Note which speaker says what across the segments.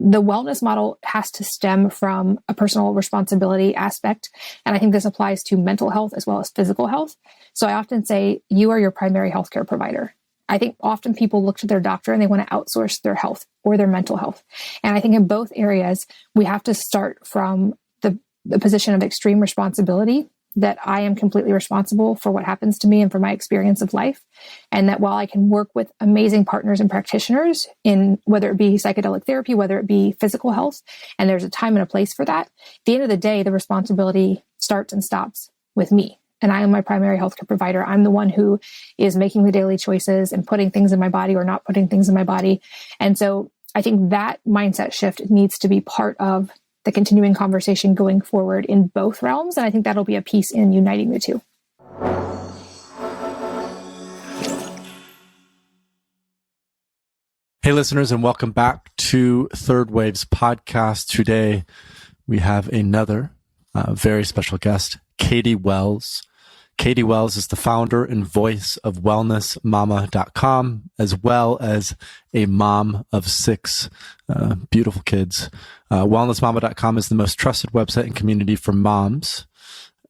Speaker 1: the wellness model has to stem from a personal responsibility aspect. And I think this applies to mental health as well as physical health. So I often say, you are your primary healthcare provider. I think often people look to their doctor and they want to outsource their health or their mental health. And I think in both areas, we have to start from the position of extreme responsibility, that I am completely responsible for what happens to me and for my experience of life. And that while I can work with amazing partners and practitioners in whether it be psychedelic therapy, whether it be physical health, and there's a time and a place for that, at the end of the day, the responsibility starts and stops with me. And I am my primary healthcare provider. I'm the one who is making the daily choices and putting things in my body or not putting things in my body. And so I think that mindset shift needs to be part of the continuing conversation going forward in both realms. And I think that'll be a piece in uniting the two.
Speaker 2: Hey, listeners, and welcome back to Third Waves podcast. Today, we have another very special guest, Katie Wells. Katie Wells is the founder and voice of wellnessmama.com, as well as a mom of 6 beautiful kids. Wellnessmama.com is the most trusted website and community for moms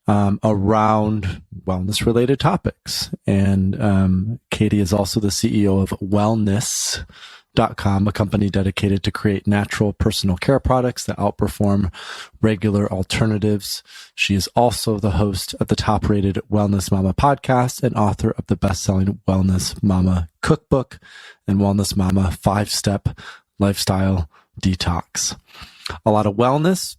Speaker 2: around wellness-related topics. And Katie is also the CEO of Wellnesse.com, a company dedicated to create natural personal care products that outperform regular alternatives. She is also the host of the top-rated Wellness Mama podcast and author of the best-selling Wellness Mama cookbook and Wellness Mama 5-step lifestyle detox. A lot of wellness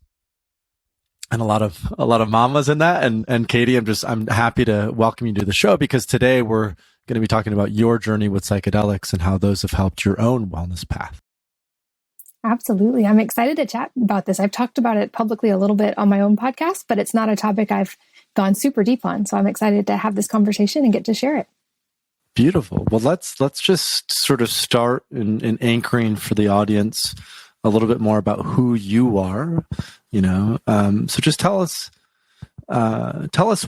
Speaker 2: and a lot of mamas in that. And Katie, I'm happy to welcome you to the show, because today we're going to be talking about your journey with psychedelics and how those have helped your own wellness path.
Speaker 1: Absolutely. I'm excited to chat about this. I've talked about it publicly a little bit on my own podcast, but it's not a topic I've gone super deep on. So I'm excited to have this conversation and get to share it. Beautiful.
Speaker 2: Well, let's just sort of start in anchoring for the audience a little bit more about who you are, so just tell us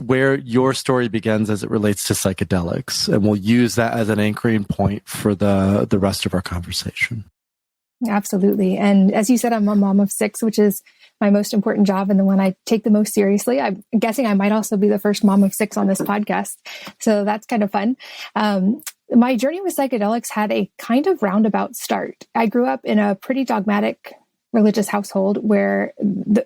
Speaker 2: where your story begins as it relates to psychedelics, and we'll use that as an anchoring point for the rest of our conversation.
Speaker 1: Absolutely. And as you said, I'm a mom of 6, which is my most important job and the one I take the most seriously. I'm guessing I might also be the first mom of 6 on this podcast. So that's kind of fun. My journey with psychedelics had a kind of roundabout start. I grew up in a pretty dogmatic religious household where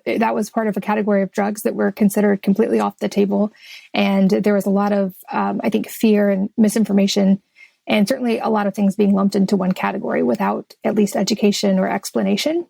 Speaker 1: that was part of a category of drugs that were considered completely off the table. And there was a lot of, I think, fear and misinformation, and certainly a lot of things being lumped into one category without at least education or explanation.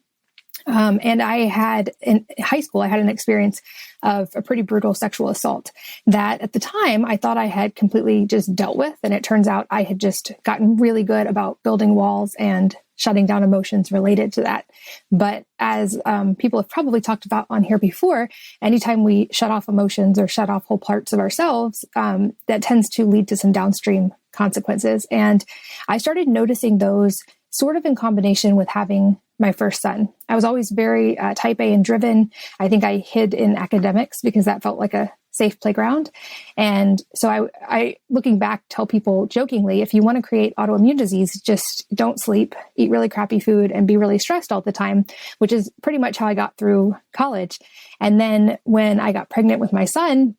Speaker 1: And I had, in high school, I had an experience of a pretty brutal sexual assault that at the time I thought I had completely just dealt with. And it turns out I had just gotten really good about building walls and shutting down emotions related to that. But as people have probably talked about on here before, anytime we shut off emotions or shut off whole parts of ourselves, that tends to lead to some downstream consequences. And I started noticing those sort of in combination with having my first son. I was always very type A and driven. I think I hid in academics because that felt like a safe playground. And so I looking back, tell people jokingly, if you want to create autoimmune disease, just don't sleep, eat really crappy food, and be really stressed all the time, which is pretty much how I got through college. And then when I got pregnant with my son,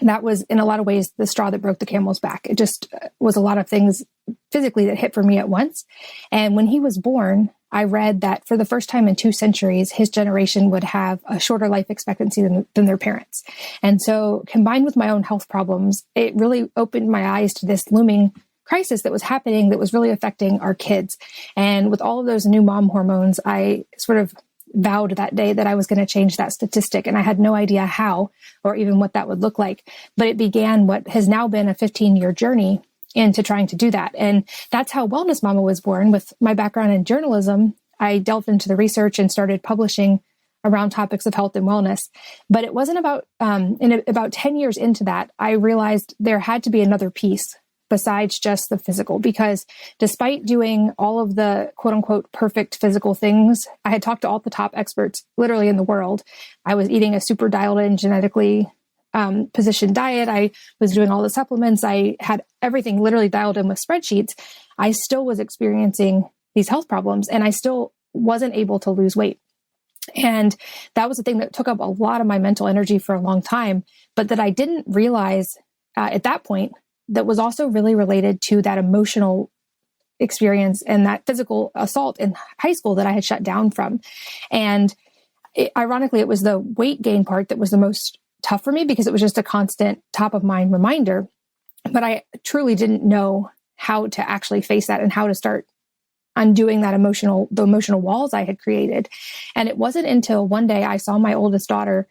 Speaker 1: that was in a lot of ways the straw that broke the camel's back. It just was a lot of things physically that hit for me at once. And when he was born, I read that for the first time in 2 centuries, his generation would have a shorter life expectancy than their parents. And so combined with my own health problems, it really opened my eyes to this looming crisis that was happening that was really affecting our kids. And with all of those new mom hormones, I sort of vowed that day that I was going to change that statistic. And I had no idea how or even what that would look like. But it began what has now been a 15-year journey into trying to do that. And that's how Wellness Mama was born. With my background in journalism, I delved into the research and started publishing around topics of health and wellness. But it wasn't about, about 10 years into that, I realized there had to be another piece besides just the physical, because despite doing all of the quote unquote perfect physical things, I had talked to all the top experts literally in the world. I was eating a super dialed in, genetically positioned diet. I was doing all the supplements. I had everything literally dialed in with spreadsheets. I still was experiencing these health problems, and I still wasn't able to lose weight. And that was the thing that took up a lot of my mental energy for a long time, but that I didn't realize at that point that was also really related to that emotional experience and that physical assault in high school that I had shut down from. And ironically, it was the weight gain part that was the most tough for me because it was just a constant top of mind reminder. But I truly didn't know how to actually face that and how to start undoing the emotional walls I had created. And it wasn't until one day I saw my oldest daughter.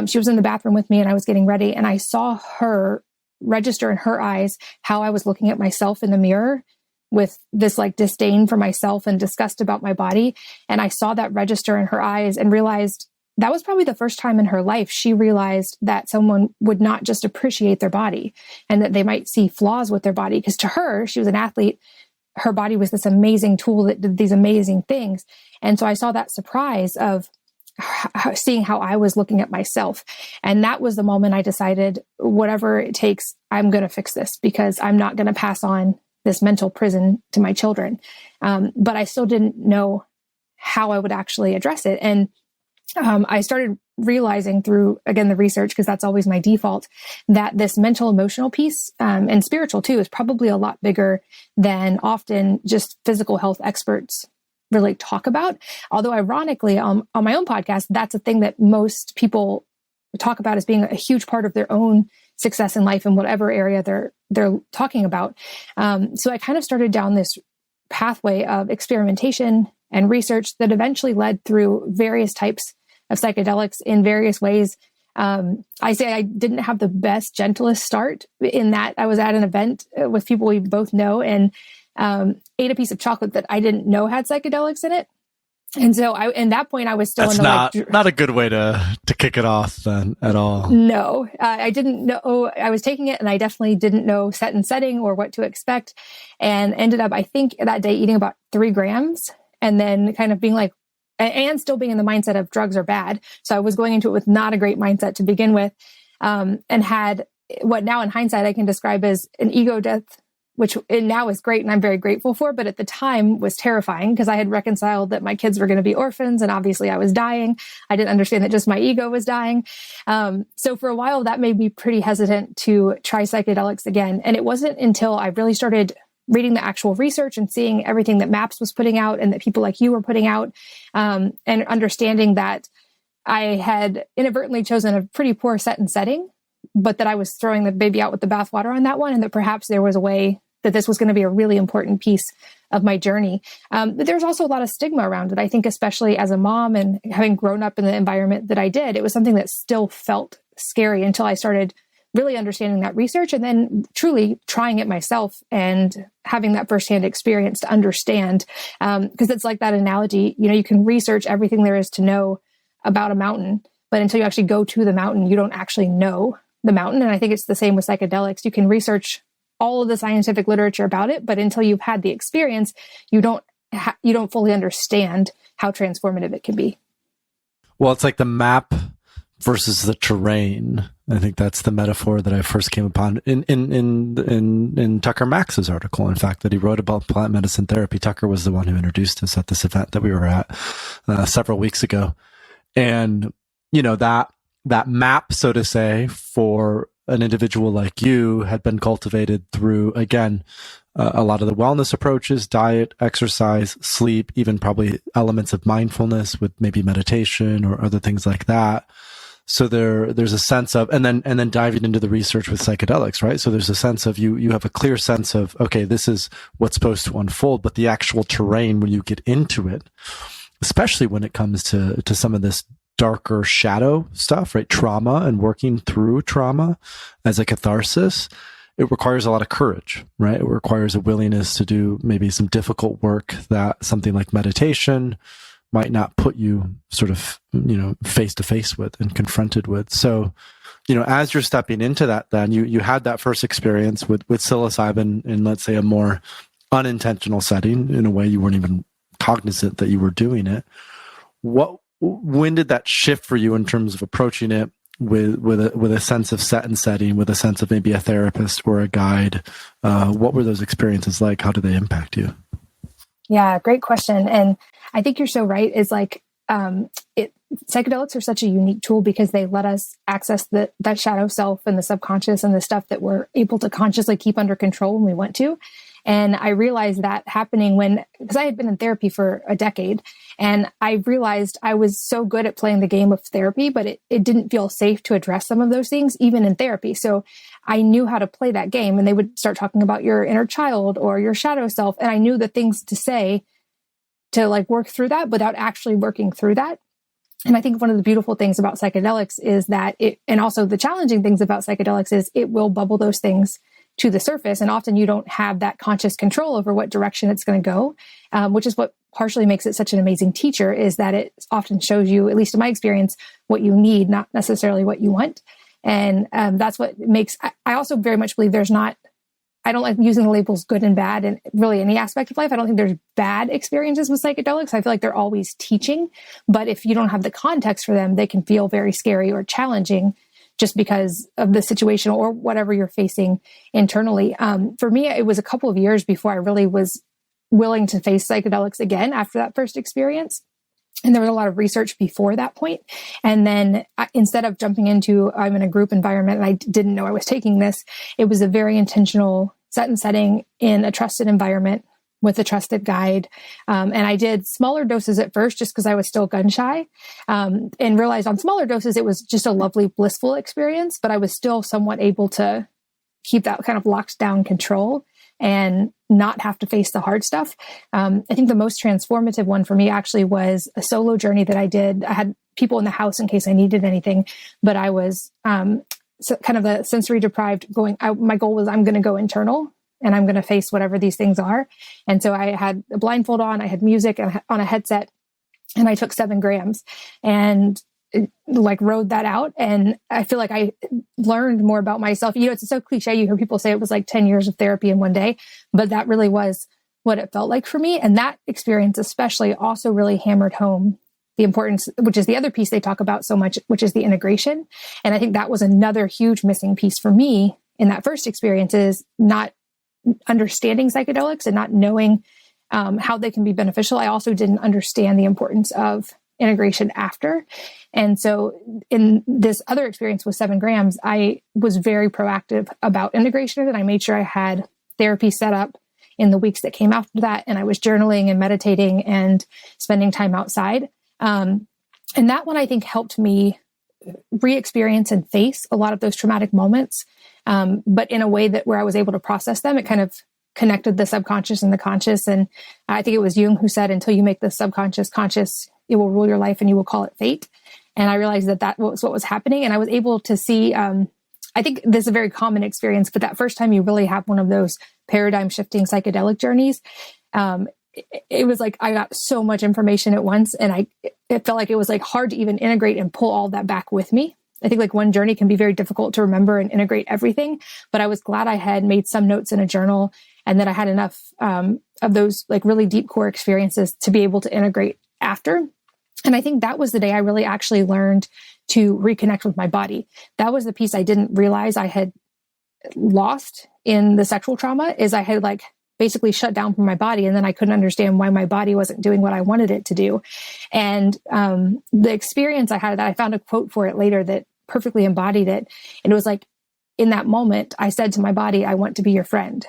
Speaker 1: She was in the bathroom with me and I was getting ready, and I saw her register in her eyes how I was looking at myself in the mirror with this like disdain for myself and disgust about my body. And I saw that register in her eyes and realized that was probably the first time in her life she realized that someone would not just appreciate their body and that they might see flaws with their body. Because to her, she was an athlete. Her body was this amazing tool that did these amazing things. And so I saw that surprise of seeing how I was looking at myself. And that was the moment I decided, whatever it takes, I'm going to fix this because I'm not going to pass on this mental prison to my children. But I still didn't know how I would actually address it. And I started realizing through, again, the research, because that's always my default, that this mental emotional piece and spiritual too is probably a lot bigger than often just physical health experts really talk about. Although ironically, on my own podcast, that's a thing that most people talk about as being a huge part of their own success in life in whatever area they're talking about. So I kind of started down this pathway of experimentation and research that eventually led through various types of psychedelics in various ways. I say I didn't have the best, gentlest start in that I was at an event with people we both know and ate a piece of chocolate that I didn't know had psychedelics in it. And so in that point, I was still
Speaker 2: That's not a good way to kick it off then at all.
Speaker 1: No, I didn't know I was taking it, and I definitely didn't know set and setting or what to expect, and ended up, I think, that day eating about 3 grams, and then kind of being like, and still being in the mindset of drugs are bad. So I was going into it with not a great mindset to begin with, and had what now in hindsight I can describe as an ego death, which now is great and I'm very grateful for, but at the time was terrifying because I had reconciled that my kids were going to be orphans and obviously I was dying. I didn't understand that just my ego was dying. So for a while that made me pretty hesitant to try psychedelics again. And it wasn't until I really started reading the actual research and seeing everything that MAPS was putting out and that people like you were putting out, and understanding that I had inadvertently chosen a pretty poor set and setting, but that I was throwing the baby out with the bathwater on that one, and that perhaps there was a way that this was going to be a really important piece of my journey. But there's also a lot of stigma around it. I think especially as a mom and having grown up in the environment that I did, it was something that still felt scary until I started really understanding that research and then truly trying it myself and having that firsthand experience to understand. Because it's like that analogy, you can research everything there is to know about a mountain, but until you actually go to the mountain, you don't actually know the mountain. And I think it's the same with psychedelics. You can research all of the scientific literature about it, but until you've had the experience, you don't fully understand how transformative it can be.
Speaker 2: Well, it's like the map versus the terrain. I think that's the metaphor that I first came upon in Tucker Max's article, in fact, that he wrote about plant medicine therapy. Tucker was the one who introduced us at this event that we were at several weeks ago. And, that map, so to say, for an individual like you had been cultivated through, again, a lot of the wellness approaches, diet, exercise, sleep, even probably elements of mindfulness with maybe meditation or other things like that. So there's a sense of, and then diving into the research with psychedelics, right? So there's a sense of you have a clear sense of, okay, this is what's supposed to unfold, but the actual terrain when you get into it, especially when it comes to some of this darker shadow stuff, right? Trauma and working through trauma as a catharsis, it requires a lot of courage, right? It requires a willingness to do maybe some difficult work that something like meditation might not put you sort of, face to face with and confronted with. So, as you're stepping into that, then you had that first experience with psilocybin in, let's say, a more unintentional setting, in a way you weren't even cognizant that you were doing it. When did that shift for you in terms of approaching it with a sense of set and setting, with a sense of maybe a therapist or a guide? What were those experiences like? How did they impact you?
Speaker 1: Yeah, great question. And I think you're so right. It's like, psychedelics are such a unique tool because they let us access that shadow self and the subconscious and the stuff that we're able to consciously keep under control when we want to. And I realized that happening because I had been in therapy for a decade, and I realized I was so good at playing the game of therapy, but it didn't feel safe to address some of those things, even in therapy. So I knew how to play that game, and they would start talking about your inner child or your shadow self. And I knew the things to say to like work through that without actually working through that. And I think one of the beautiful things about psychedelics is that and also the challenging things about psychedelics is it will bubble those things to the surface. And often you don't have that conscious control over what direction it's going to go, which is what partially makes it such an amazing teacher, is that it often shows you, at least in my experience, what you need, not necessarily what you want. And that's what makes, I also very much believe I don't like using the labels good and bad in really any aspect of life. I don't think there's bad experiences with psychedelics. I feel like they're always teaching, but if you don't have the context for them, they can feel very scary or challenging just because of the situation or whatever you're facing internally. For me, it was a couple of years before I really was willing to face psychedelics again after that first experience. And there was a lot of research before that point. And then instead of jumping into, I'm in a group environment and I didn't know I was taking this, it was a very intentional set and setting in a trusted environment with a trusted guide. And I did smaller doses at first just because I was still gun shy, and realized on smaller doses, it was just a lovely, blissful experience, but I was still somewhat able to keep that kind of locked down control and not have to face the hard stuff. I think the most transformative one for me actually was a solo journey that I did. I had people in the house in case I needed anything, but I was so kind of the sensory deprived my goal was I'm going to go internal and I'm going to face whatever these things are. And so I had a blindfold on, I had music on a headset, and I took 7 grams and like rode that out. And I feel like I learned more about myself. You know, it's so cliche. You hear people say it was like 10 years of therapy in one day, but that really was what it felt like for me. And that experience especially also really hammered home the importance, which is the other piece they talk about so much, which is the integration. And I think that was another huge missing piece for me in that first experience, is not understanding psychedelics and not knowing how they can be beneficial. I also didn't understand the importance of integration after. And so in this other experience with 7 grams, I was very proactive about integration, and I made sure I had therapy set up in the weeks that came after that. And I was journaling and meditating and spending time outside. And that one, I think, helped me re-experience and face a lot of those traumatic moments. But in a way where I was able to process them. It kind of connected the subconscious and the conscious. And I think it was Jung who said, until you make the subconscious conscious, it will rule your life and you will call it fate. And I realized that was what was happening. And I was able to see, I think this is a very common experience, but that first time you really have one of those paradigm shifting psychedelic journeys, it was like I got so much information at once, and it felt like it was like hard to even integrate and pull all that back with me. I think like one journey can be very difficult to remember and integrate everything, but I was glad I had made some notes in a journal and that I had enough of those like really deep core experiences to be able to integrate after. And I think that was the day I really actually learned to reconnect with my body. That was the piece I didn't realize I had lost in the sexual trauma, is I had like basically shut down from my body. And then I couldn't understand why my body wasn't doing what I wanted it to do. And the experience I had, that I found a quote for it later that perfectly embodied it. And it was like, in that moment, I said to my body, I want to be your friend.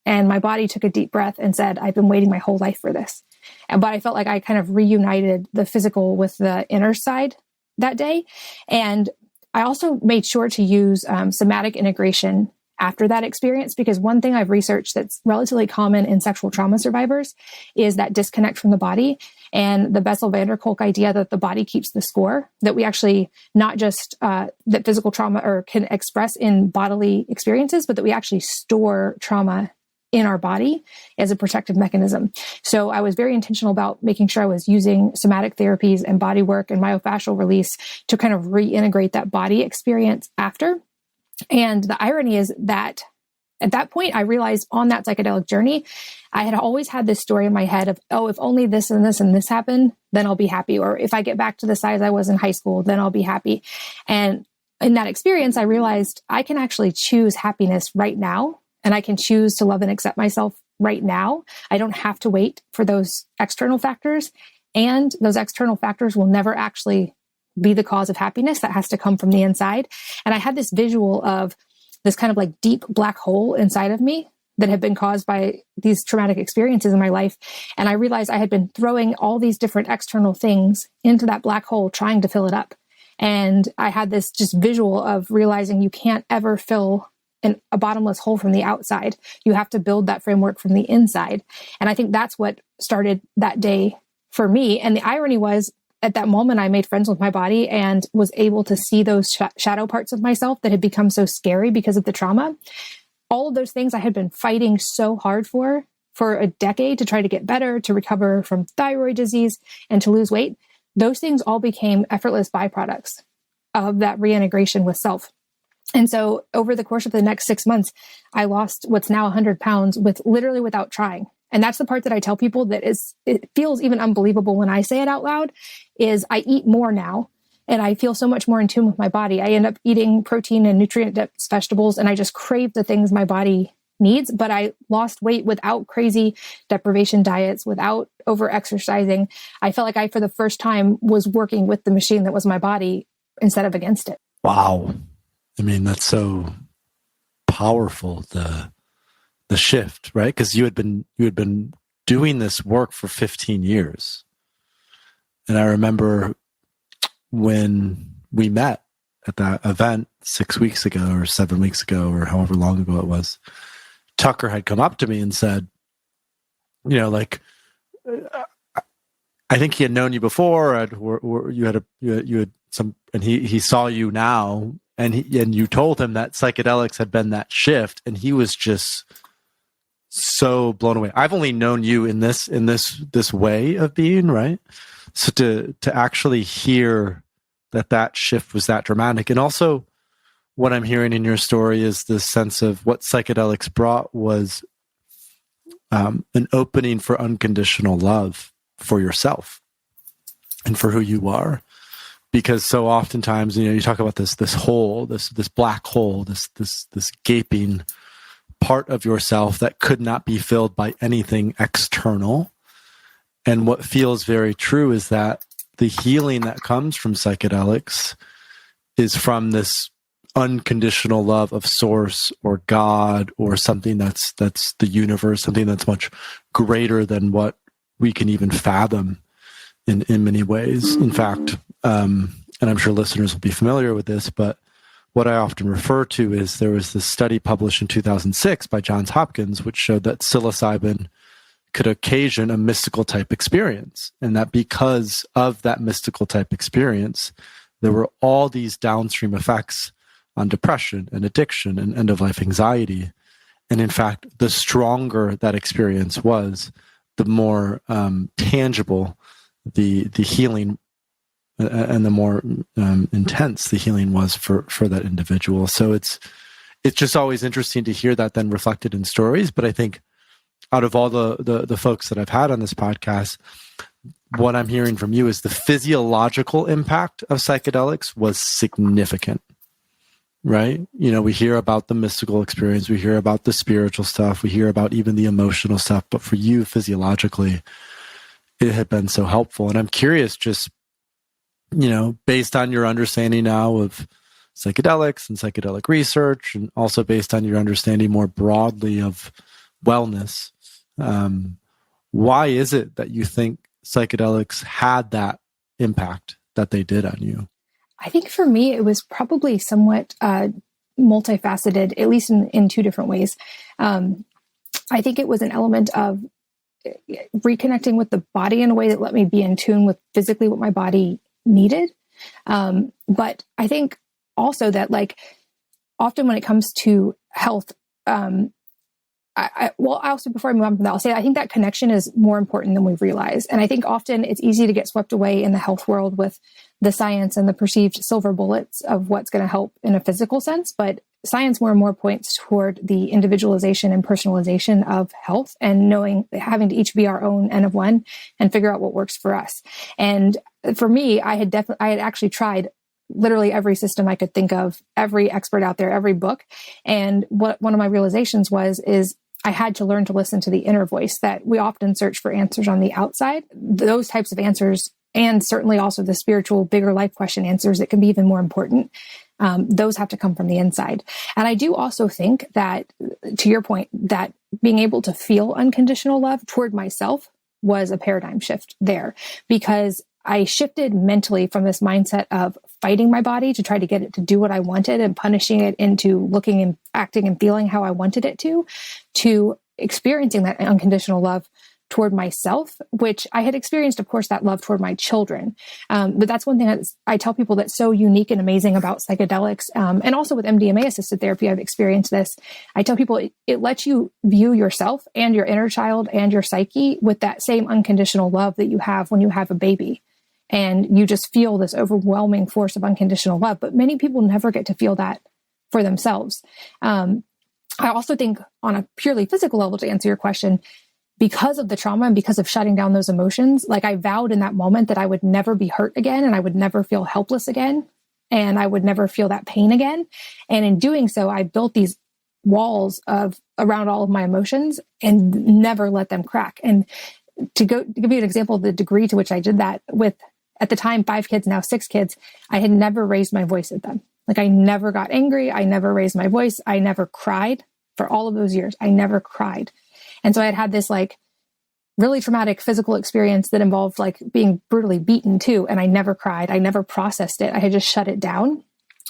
Speaker 1: And my body took a deep breath and said, I've been waiting my whole life for this. But I felt like I kind of reunited the physical with the inner side that day. And I also made sure to use somatic integration after that experience, because one thing I've researched that's relatively common in sexual trauma survivors is that disconnect from the body, and the Bessel-van der Kolk idea that the body keeps the score, that we actually not just that physical trauma or can express in bodily experiences, but that we actually store trauma in our body as a protective mechanism. So I was very intentional about making sure I was using somatic therapies and body work and myofascial release to kind of reintegrate that body experience after. And the irony is that at that point, I realized on that psychedelic journey, I had always had this story in my head of, oh, if only this and this and this happen, then I'll be happy. Or if I get back to the size I was in high school, then I'll be happy. And in that experience, I realized I can actually choose happiness right now. And I can choose to love and accept myself right now. I don't have to wait for those external factors. And those external factors will never actually be the cause of happiness. That has to come from the inside. And I had this visual of this kind of like deep black hole inside of me that had been caused by these traumatic experiences in my life. And I realized I had been throwing all these different external things into that black hole, trying to fill it up. And I had this just visual of realizing you can't ever fill a bottomless hole from the outside. You have to build that framework from the inside. And I think that's what started that day for me. And the irony was, at that moment, I made friends with my body and was able to see those shadow parts of myself that had become so scary because of the trauma. All of those things I had been fighting so hard for a decade to try to get better, to recover from thyroid disease, and to lose weight. Those things all became effortless byproducts of that reintegration with self. And so over the course of the next 6 months, I lost what's now 100 pounds literally without trying. And that's the part that I tell people that it feels even unbelievable when I say it out loud, is I eat more now. And I feel so much more in tune with my body. I end up eating protein and nutrient-dense vegetables, and I just crave the things my body needs. But I lost weight without crazy deprivation diets, without over-exercising. I felt like I, for the first time, was working with the machine that was my body instead of against it.
Speaker 2: Wow. I mean, that's so powerful, the shift, right? Because you had been doing this work for 15 years. And I remember when we met at that event 6 weeks ago or 7 weeks ago or however long ago it was, Tucker had come up to me and said, I think he had known you before, or you had some, and he saw you now, and you told him that psychedelics had been that shift, and he was just so blown away. I've only known you in this way of being, right? So to actually hear that shift was that dramatic. And also what I'm hearing in your story is this sense of what psychedelics brought was an opening for unconditional love for yourself and for who you are. Because so oftentimes, you talk about this hole, this black hole, this gaping part of yourself that could not be filled by anything external. And what feels very true is that the healing that comes from psychedelics is from this unconditional love of source or God or something that's the universe, something that's much greater than what we can even fathom in many ways. In fact, and I'm sure listeners will be familiar with this, but what I often refer to is there was this study published in 2006 by Johns Hopkins, which showed that psilocybin could occasion a mystical type experience. And that because of that mystical type experience, there were all these downstream effects on depression and addiction and end-of-life anxiety. And in fact, the stronger that experience was, the more tangible the healing and the more intense the healing was for that individual. So it's just always interesting to hear that then reflected in stories. But I think out of all the folks that I've had on this podcast, what I'm hearing from you is the physiological impact of psychedelics was significant, right? We hear about the mystical experience, we hear about the spiritual stuff, we hear about even the emotional stuff, but for you, physiologically, it had been so helpful. And I'm curious, just, based on your understanding now of psychedelics and psychedelic research, and also based on your understanding more broadly of wellness, why is it that you think psychedelics had that impact that they did on you?
Speaker 1: I think for me, it was probably somewhat multifaceted, at least in two different ways. I think it was an element of reconnecting with the body in a way that let me be in tune with physically what my body needed. But I think also that, like, often when it comes to health, before I move on from that, I'll say I think that connection is more important than we realize. And I think often it's easy to get swept away in the health world with the science and the perceived silver bullets of what's going to help in a physical sense. But science more and more points toward the individualization and personalization of health, and having to each be our own N of one and figure out what works for us. And for me, I had actually tried literally every system I could think of, every expert out there, every book. And what one of my realizations is I had to learn to listen to the inner voice, that we often search for answers on the outside. Those types of answers, and certainly also the spiritual, bigger life question answers that can be even more important, those have to come from the inside. And I do also think that, to your point, that being able to feel unconditional love toward myself was a paradigm shift there, because I shifted mentally from this mindset of fighting my body to try to get it to do what I wanted and punishing it into looking and acting and feeling how I wanted it to experiencing that unconditional love toward myself, which I had experienced, of course, that love toward my children. But that's one thing that I tell people that's so unique and amazing about psychedelics. And also with MDMA assisted therapy, I've experienced this. I tell people it lets you view yourself and your inner child and your psyche with that same unconditional love that you have when you have a baby. And you just feel this overwhelming force of unconditional love. But many people never get to feel that for themselves. I also think on a purely physical level, to answer your question, because of the trauma and because of shutting down those emotions, like I vowed in that moment that I would never be hurt again, and I would never feel helpless again, and I would never feel that pain again. And in doing so, I built these walls around all of my emotions and never let them crack. And to give you an example of the degree to which I did that with, at the time, 5 kids, now 6 kids, I had never raised my voice at them. Like I never got angry. I never raised my voice. I never cried for all of those years. I never cried. And so I had this like really traumatic physical experience that involved like being brutally beaten too. And I never cried. I never processed it. I had just shut it down.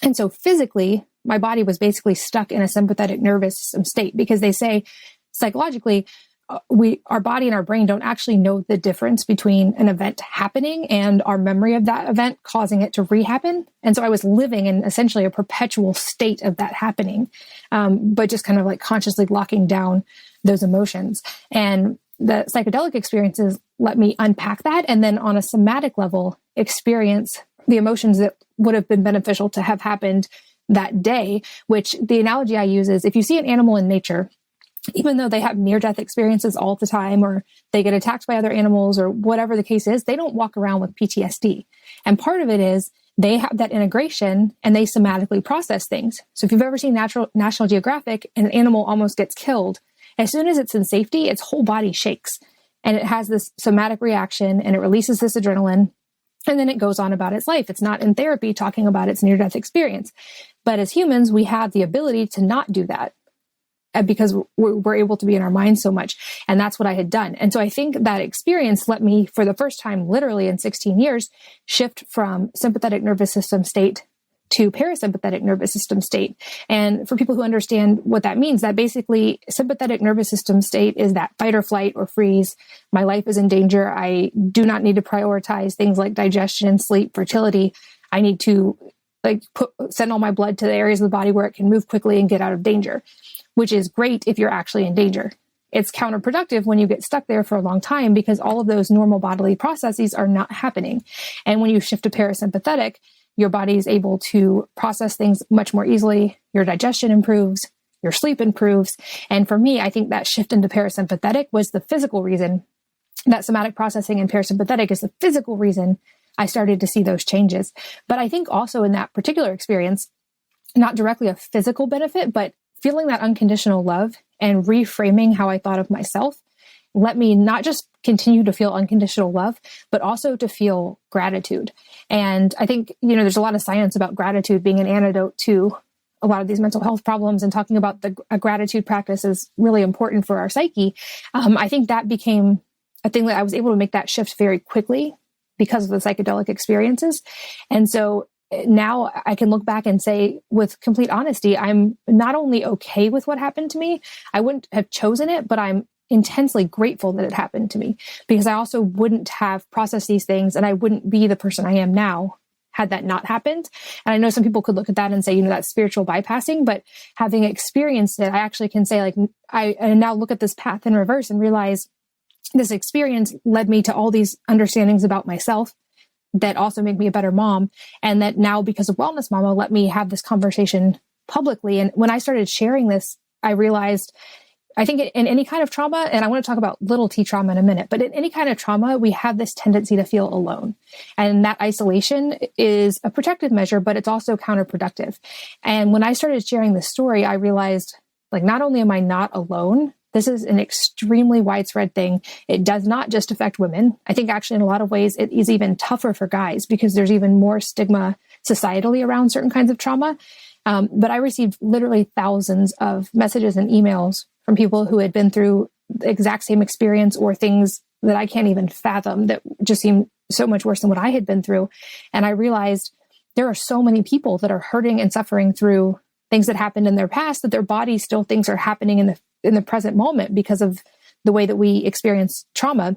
Speaker 1: And so physically, my body was basically stuck in a sympathetic nervous system state, because they say psychologically, our body and our brain don't actually know the difference between an event happening and our memory of that event causing it to rehappen. And so I was living in essentially a perpetual state of that happening, but just kind of like consciously locking down those emotions. And the psychedelic experiences let me unpack that. And then on a somatic level, experience the emotions that would have been beneficial to have happened that day, which the analogy I use is if you see an animal in nature, even though they have near-death experiences all the time, or they get attacked by other animals, or whatever the case is, they don't walk around with PTSD. And part of it is they have that integration and they somatically process things. So if you've ever seen National Geographic and an animal almost gets killed, as soon as it's in safety, its whole body shakes and it has this somatic reaction and it releases this adrenaline, and then it goes on about its life. It's not in therapy talking about its near-death experience. But as humans, we have the ability to not do that, because we're able to be in our minds so much. And that's what I had done. And so I think that experience let me, for the first time, literally in 16 years, shift from sympathetic nervous system state to parasympathetic nervous system state. And for people who understand what that means, that basically sympathetic nervous system state is that fight or flight or freeze. My life is in danger. I do not need to prioritize things like digestion, sleep, fertility. I need to send all my blood to the areas of the body where it can move quickly and get out of danger, which is great if you're actually in danger. It's counterproductive when you get stuck there for a long time, because all of those normal bodily processes are not happening. And when you shift to parasympathetic, your body is able to process things much more easily. Your digestion improves, your sleep improves. And for me, I think that shift into parasympathetic was the physical reason. That somatic processing and parasympathetic is the physical reason I started to see those changes. But I think also in that particular experience, not directly a physical benefit, but feeling that unconditional love and reframing how I thought of myself let me not just continue to feel unconditional love, but also to feel gratitude. And I think, there's a lot of science about gratitude being an antidote to a lot of these mental health problems, and talking about a gratitude practice is really important for our psyche. I think that became a thing that I was able to make that shift very quickly because of the psychedelic experiences. And so now I can look back and say with complete honesty, I'm not only okay with what happened to me, I wouldn't have chosen it, but I'm intensely grateful that it happened to me, because I also wouldn't have processed these things and I wouldn't be the person I am now had that not happened. And I know some people could look at that and say, that's spiritual bypassing, but having experienced it, I actually can say I now look at this path in reverse and realize this experience led me to all these understandings about myself that also make me a better mom. And that now, because of Wellness Mama, let me have this conversation publicly. And when I started sharing this, I realized, I think in any kind of trauma, and I want to talk about little t trauma in a minute, but in any kind of trauma, we have this tendency to feel alone. And that isolation is a protective measure, but it's also counterproductive. And when I started sharing this story, I realized, not only am I not alone, This is an extremely widespread thing. It does not just affect women. I think actually in a lot of ways, it is even tougher for guys because there's even more stigma societally around certain kinds of trauma. But I received literally thousands of messages and emails from people who had been through the exact same experience or things that I can't even fathom that just seemed so much worse than what I had been through. And I realized there are so many people that are hurting and suffering through things that happened in their past that their body still thinks are happening in the present moment because of the way that we experience trauma.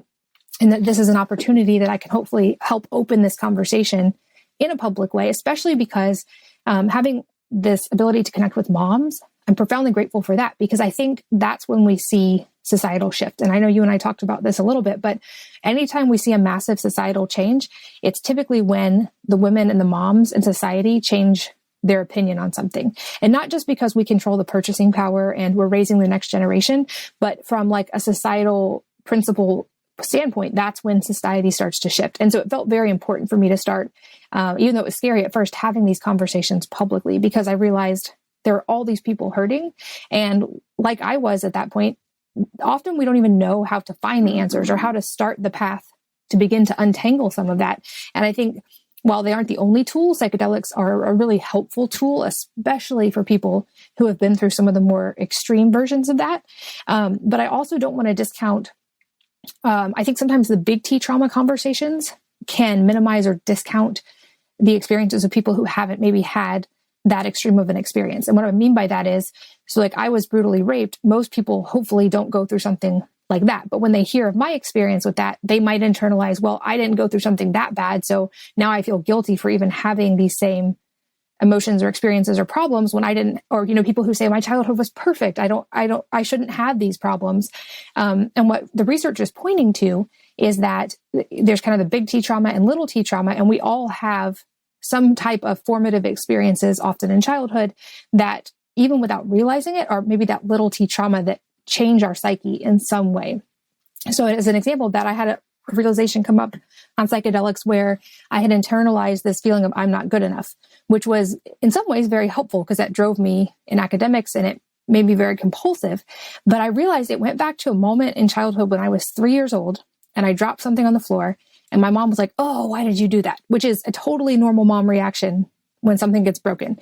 Speaker 1: And that this is an opportunity that I can hopefully help open this conversation in a public way, especially because having this ability to connect with moms, I'm profoundly grateful for that because I think that's when we see societal shift. And I know you and I talked about this a little bit, but anytime we see a massive societal change, it's typically when the women and the moms in society change their opinion on something. And not just because we control the purchasing power and we're raising the next generation, but from like a societal principle standpoint, that's when society starts to shift. And so it felt very important for me to start, even though it was scary at first, having these conversations publicly because I realized there are all these people hurting. And like I was at that point, often we don't even know how to find the answers or how to start the path to begin to untangle some of that. And I think while they aren't the only tool, psychedelics are a really helpful tool, especially for people who have been through some of the more extreme versions of that. But I also don't want to discount, I think sometimes the big T trauma conversations can minimize or discount the experiences of people who haven't maybe had that extreme of an experience. And what I mean by that is, so like I was brutally raped, most people hopefully don't go through something like that. But when they hear of my experience with that, they might internalize, well, I didn't go through something that bad. So now I feel guilty for even having these same emotions or experiences or problems when I didn't, or, people who say my childhood was perfect. I shouldn't have these problems. And what the research is pointing to is that there's kind of the big T trauma and little T trauma, and we all have some type of formative experiences, often in childhood, that even without realizing it, or maybe that little T trauma that change our psyche in some way. So as an example of that, I had a realization come up on psychedelics where I had internalized this feeling of I'm not good enough, which was in some ways very helpful because that drove me in academics and it made me very compulsive. But I realized it went back to a moment in childhood when I was 3 years old and I dropped something on the floor and my mom was like, "Oh, why did you do that?" Which is a totally normal mom reaction when something gets broken.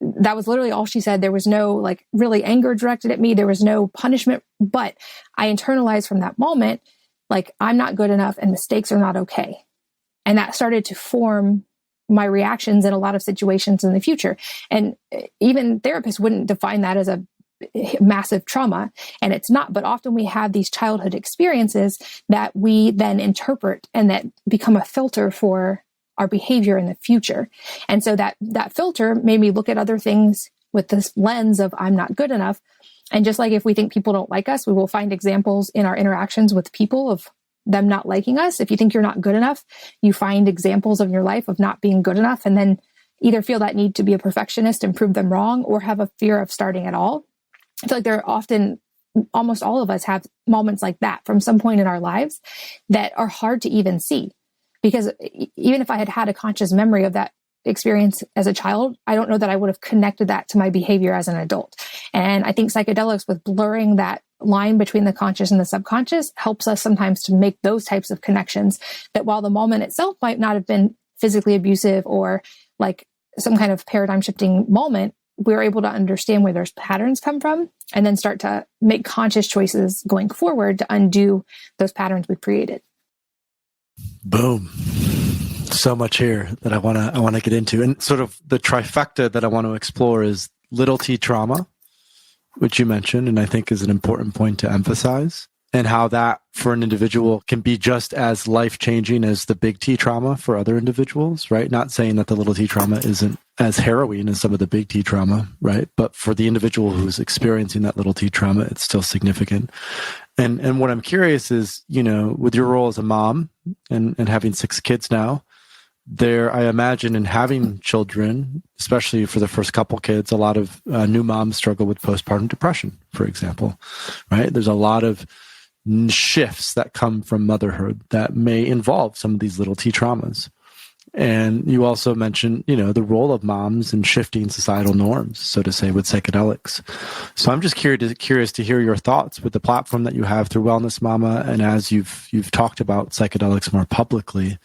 Speaker 1: That was literally all she said. There was no like really anger directed at me. There was no punishment, but I internalized from that moment, like I'm not good enough and mistakes are not okay. And that started to form my reactions in a lot of situations in the future. And even therapists wouldn't define that as a massive trauma, and it's not, but often we have these childhood experiences that we then interpret and that become a filter for our behavior in the future. And so that filter made me look at other things with this lens of I'm not good enough. And just like if we think people don't like us, we will find examples in our interactions with people of them not liking us. If you think you're not good enough, you find examples of your life of not being good enough, and then either feel that need to be a perfectionist and prove them wrong or have a fear of starting at all. I feel like there are often, almost all of us have moments like that from some point in our lives that are hard to even see. Because even if I had had a conscious memory of that experience as a child, I don't know that I would have connected that to my behavior as an adult. And I think psychedelics, with blurring that line between the conscious and the subconscious, helps us sometimes to make those types of connections that while the moment itself might not have been physically abusive or like some kind of paradigm shifting moment, we're able to understand where those patterns come from and then start to make conscious choices going forward to undo those patterns we've created.
Speaker 2: Boom. So much here that I want to get into. And sort of the trifecta that I want to explore is little T trauma, which you mentioned, and I think is an important point to emphasize, and how that for an individual can be just as life-changing as the big T trauma for other individuals, right? Not saying that the little T trauma isn't as harrowing as some of the big T trauma, right? But for the individual who's experiencing that little T trauma, it's still significant. And what I'm curious is, with your role as a mom and having 6 kids now, I imagine in having children, especially for the first couple kids, a lot of new moms struggle with postpartum depression, for example, right? There's a lot of shifts that come from motherhood that may involve some of these little T traumas. And you also mentioned, the role of moms in shifting societal norms, so to say, with psychedelics. So I'm just curious to hear your thoughts with the platform that you have through Wellness Mama, and as you've talked about psychedelics more publicly,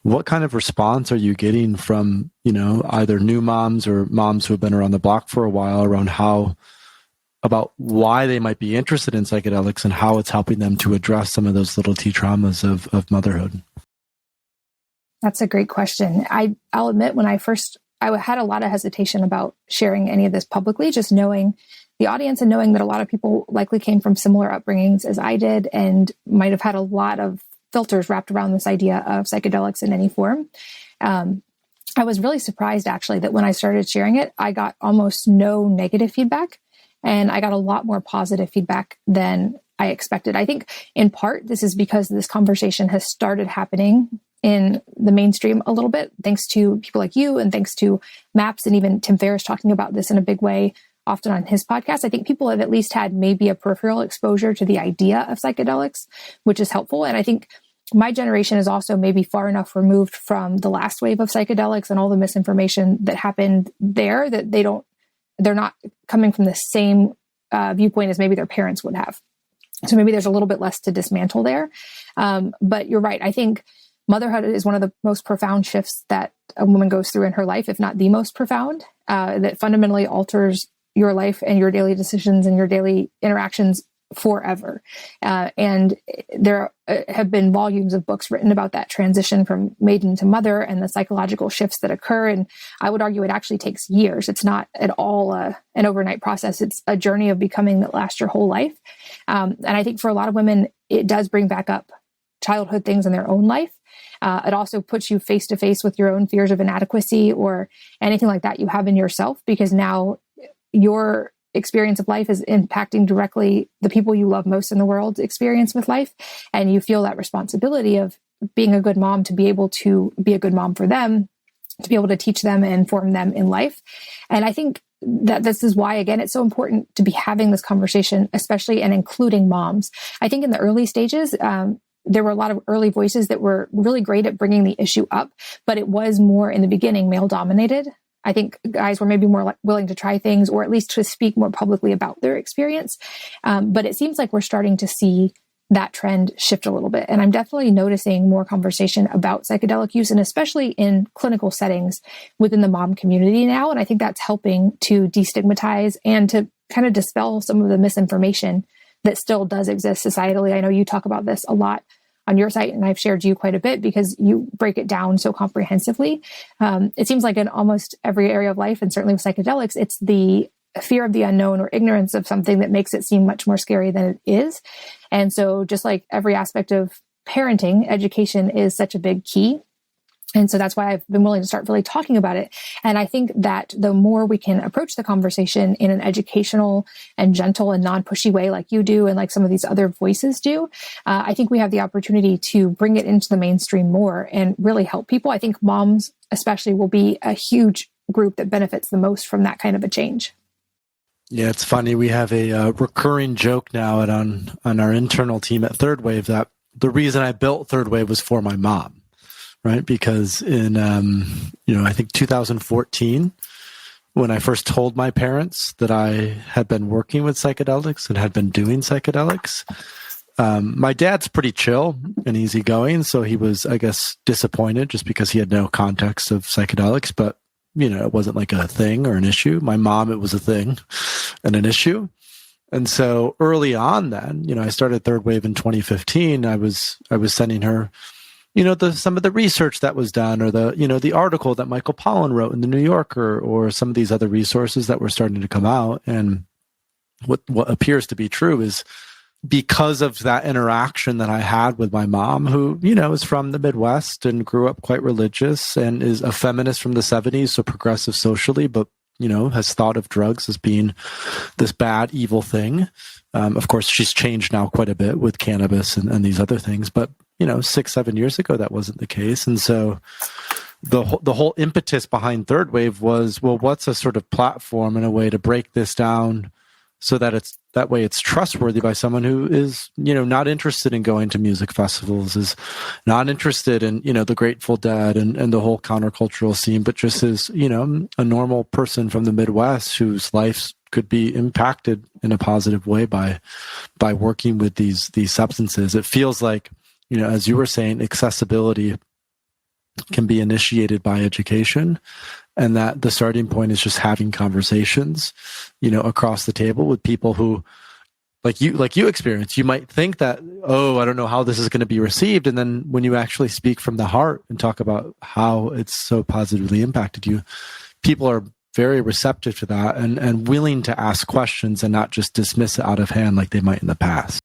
Speaker 2: what kind of response are you getting from, either new moms or moms who have been around the block for a while around about why they might be interested in psychedelics and how it's helping them to address some of those little T traumas of motherhood?
Speaker 1: That's a great question. I'll admit I had a lot of hesitation about sharing any of this publicly, just knowing the audience and knowing that a lot of people likely came from similar upbringings as I did and might have had a lot of filters wrapped around this idea of psychedelics in any form. I was really surprised, actually, that when I started sharing it, I got almost no negative feedback, and I got a lot more positive feedback than I expected. I think in part, this is because this conversation has started happening in the mainstream a little bit, thanks to people like you and thanks to MAPS and even Tim Ferriss talking about this in a big way, often on his podcast. I think people have at least had maybe a peripheral exposure to the idea of psychedelics, which is helpful. And I think my generation is also maybe far enough removed from the last wave of psychedelics and all the misinformation that happened there that they're not coming from the same viewpoint as maybe their parents would have. So maybe there's a little bit less to dismantle there. But you're right. I think motherhood is one of the most profound shifts that a woman goes through in her life, if not the most profound, that fundamentally alters your life and your daily decisions and your daily interactions forever. And there have been volumes of books written about that transition from maiden to mother and the psychological shifts that occur. And I would argue it actually takes years. It's not at all an overnight process. It's a journey of becoming that lasts your whole life. And I think for a lot of women, it does bring back up childhood things in their own life. It also puts you face to face with your own fears of inadequacy or anything like that you have in yourself, because now your experience of life is impacting directly the people you love most in the world's experience with life. And you feel that responsibility of being a good mom to be able to be a good mom for them, to be able to teach them and inform them in life. And I think that this is why, again, it's so important to be having this conversation, especially and including moms. I think in the early stages, there were a lot of early voices that were really great at bringing the issue up, but it was more in the beginning male dominated. I think guys were maybe more willing to try things or at least to speak more publicly about their experience. But it seems like we're starting to see that trend shift a little bit. And I'm definitely noticing more conversation about psychedelic use, and especially in clinical settings within the mom community now. And I think that's helping to destigmatize and to kind of dispel some of the misinformation that still does exist societally. I know you talk about this a lot on your site, and I've shared you quite a bit because you break it down so comprehensively. It seems like in almost every area of life, and certainly with psychedelics, it's the fear of the unknown or ignorance of something that makes it seem much more scary than it is. And so just like every aspect of parenting, education is such a big key. And so that's why I've been willing to start really talking about it. And I think that the more we can approach the conversation in an educational and gentle and non-pushy way like you do and like some of these other voices do, I think we have the opportunity to bring it into the mainstream more and really help people. I think moms especially will be a huge group that benefits the most from that kind of a change.
Speaker 2: Yeah, it's funny. We have a recurring joke now on our internal team at Third Wave that the reason I built Third Wave was for my mom. Right, because in I think 2014, when I first told my parents that I had been working with psychedelics and had been doing psychedelics, my dad's pretty chill and easygoing, so he was, I guess, disappointed just because he had no context of psychedelics. But it wasn't like a thing or an issue. My mom, it was a thing and an issue. And so early on, then, I started Third Wave in 2015. I was sending her some of the research that was done, or the article that Michael Pollan wrote in the New Yorker, or some of these other resources that were starting to come out. And what appears to be true is because of that interaction that I had with my mom, who, is from the Midwest and grew up quite religious and is a feminist from the 70s, so progressive socially, but, has thought of drugs as being this bad, evil thing. Of course, she's changed now quite a bit with cannabis and these other things, but 6-7 years ago, that wasn't the case. And so the whole impetus behind Third Wave was, well, what's a sort of platform and a way to break this down so that it's trustworthy by someone who is, not interested in going to music festivals, is not interested in, the Grateful Dead and the whole countercultural scene, but just is, a normal person from the Midwest whose life could be impacted in a positive way by working with these substances. It feels like, as you were saying, accessibility can be initiated by education, and that the starting point is just having conversations, across the table with people who, like you experience. You might think that, I don't know how this is going to be received. And then when you actually speak from the heart and talk about how it's so positively impacted you, people are very receptive to that and willing to ask questions and not just dismiss it out of hand like they might in the past.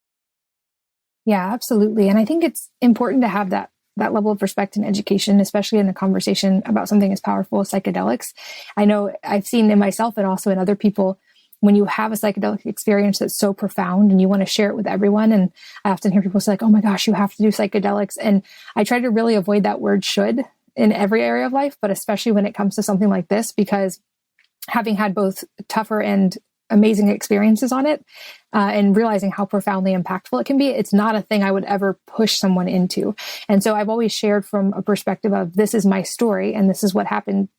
Speaker 1: Yeah, absolutely. And I think it's important to have that level of respect and education, especially in a conversation about something as powerful as psychedelics. I know I've seen in myself and also in other people, when you have a psychedelic experience that's so profound and you want to share it with everyone. And I often hear people say like, oh my gosh, you have to do psychedelics. And I try to really avoid that word should in every area of life, but especially when it comes to something like this, because having had both tougher and amazing experiences on it, and realizing how profoundly impactful it can be, it's not a thing I would ever push someone into. And so I've always shared from a perspective of, this is my story and this is what happened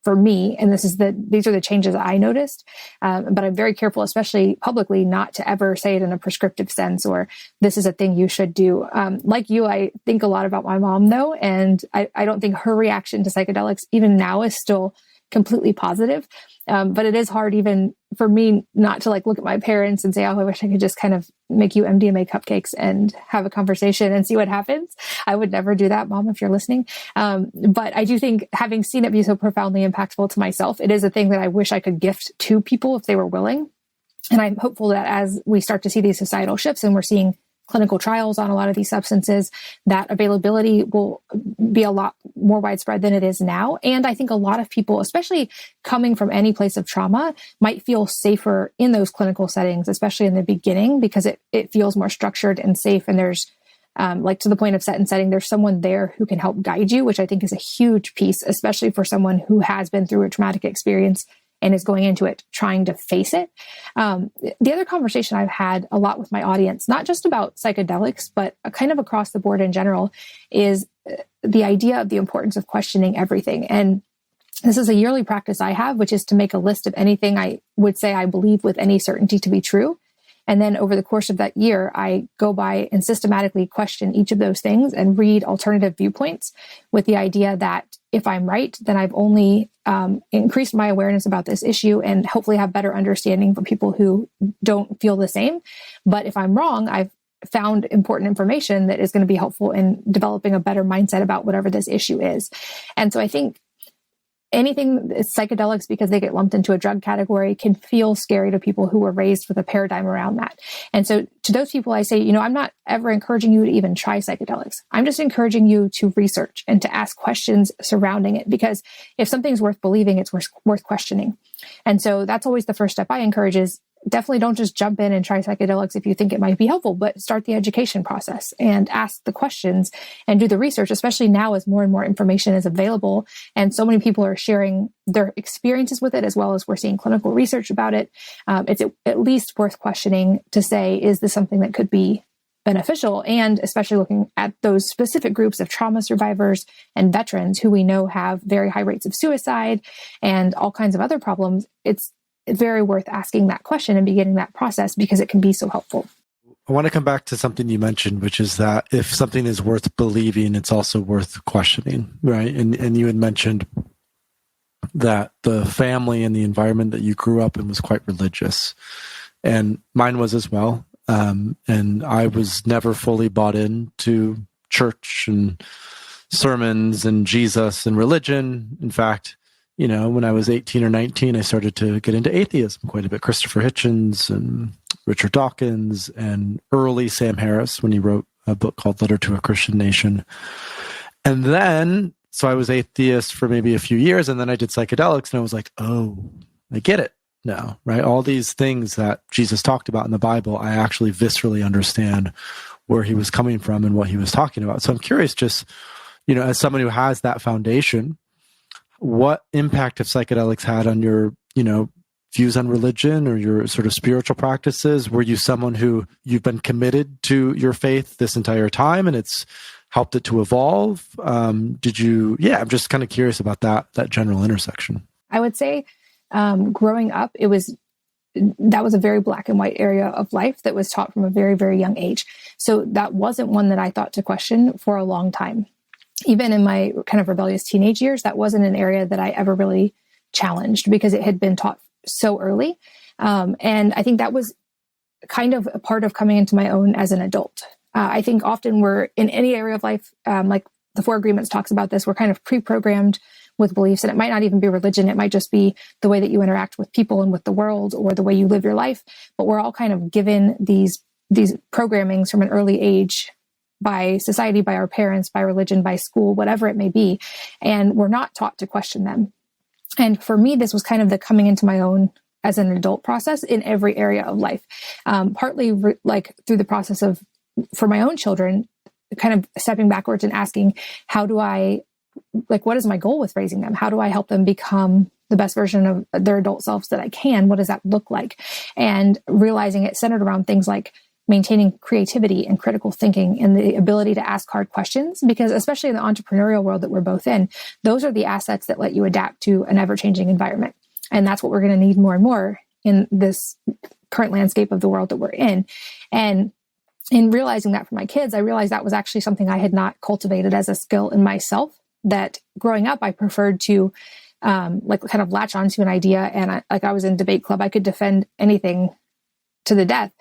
Speaker 1: for me. And these are the changes that I noticed. But I'm very careful, especially publicly, not to ever say it in a prescriptive sense, or this is a thing you should do. Like you, I think a lot about my mom though. And I don't think her reaction to psychedelics even now is still completely positive. But it is hard even for me not to look at my parents and say, oh, I wish I could just kind of make you MDMA cupcakes and have a conversation and see what happens. I would never do that, Mom, if you're listening. But I do think, having seen it be so profoundly impactful to myself, it is a thing that I wish I could gift to people if they were willing. And I'm hopeful that as we start to see these societal shifts and we're seeing clinical trials on a lot of these substances, that availability will be a lot more widespread than it is now. And I think a lot of people, especially coming from any place of trauma, might feel safer in those clinical settings, especially in the beginning, because it feels more structured and safe. And there's to the point of set and setting, there's someone there who can help guide you, which I think is a huge piece, especially for someone who has been through a traumatic experience and is going into it trying to face it. The other conversation I've had a lot with my audience, not just about psychedelics, but kind of across the board in general, is the idea of the importance of questioning everything. And this is a yearly practice I have, which is to make a list of anything I would say I believe with any certainty to be true. And then over the course of that year, I go by and systematically question each of those things and read alternative viewpoints, with the idea that if I'm right, then I've only increased my awareness about this issue and hopefully have better understanding for people who don't feel the same. But if I'm wrong, I've found important information that is going to be helpful in developing a better mindset about whatever this issue is. And so I think anything psychedelics, because they get lumped into a drug category, can feel scary to people who were raised with a paradigm around that. And so to those people, I say, I'm not ever encouraging you to even try psychedelics. I'm just encouraging you to research and to ask questions surrounding it, because if something's worth believing, it's worth questioning. And so that's always the first step I encourage, is definitely don't just jump in and try psychedelics if you think it might be helpful, but start the education process and ask the questions and do the research, especially now as more and more information is available. And so many people are sharing their experiences with it, as well as we're seeing clinical research about it. It's at least worth questioning to say, is this something that could be beneficial? And especially looking at those specific groups of trauma survivors and veterans who we know have very high rates of suicide and all kinds of other problems. It's very worth asking that question and beginning that process, because it can be so helpful.
Speaker 2: I want to come back to something you mentioned, which is that if something is worth believing, it's also worth questioning, right? And you had mentioned that the family and the environment that you grew up in was quite religious, and mine was as well. And I was never fully bought into church and sermons and Jesus and religion. In fact, when I was 18 or 19, I started to get into atheism quite a bit. Christopher Hitchens and Richard Dawkins and early Sam Harris, when he wrote a book called Letter to a Christian Nation. And then, so I was atheist for maybe a few years, and then I did psychedelics, and I was like, oh, I get it now, right? All these things that Jesus talked about in the Bible, I actually viscerally understand where he was coming from and what he was talking about. So I'm curious, just, as someone who has that foundation, what impact have psychedelics had on your, views on religion or your sort of spiritual practices? Were you someone who you've been committed to your faith this entire time and it's helped it to evolve? I'm just kind of curious about that general intersection.
Speaker 1: I would say growing up, that was a very black and white area of life that was taught from a very, very young age. So that wasn't one that I thought to question for a long time. Even in my kind of rebellious teenage years, that wasn't an area that I ever really challenged because it had been taught so early. And I think that was kind of a part of coming into my own as an adult. I think often we're in any area of life, like the Four Agreements talks about this, we're kind of pre-programmed with beliefs, and it might not even be religion. It might just be the way that you interact with people and with the world, or the way you live your life. But we're all kind of given these programmings from an early age by society, by our parents, by religion, by school, whatever it may be. And we're not taught to question them. And for me, this was kind of the coming into my own as an adult process in every area of life. Partly like through the process of, for my own children, kind of stepping backwards and asking, what is my goal with raising them? How do I help them become the best version of their adult selves that I can? What does that look like? And realizing it centered around things like maintaining creativity and critical thinking and the ability to ask hard questions, because especially in the entrepreneurial world that we're both in, those are the assets that let you adapt to an ever-changing environment. And that's what we're going to need more and more in this current landscape of the world that we're in. And in realizing that for my kids, I realized that was actually something I had not cultivated as a skill in myself, that growing up, I preferred to kind of latch onto an idea. And I was in debate club. I could defend anything to the death.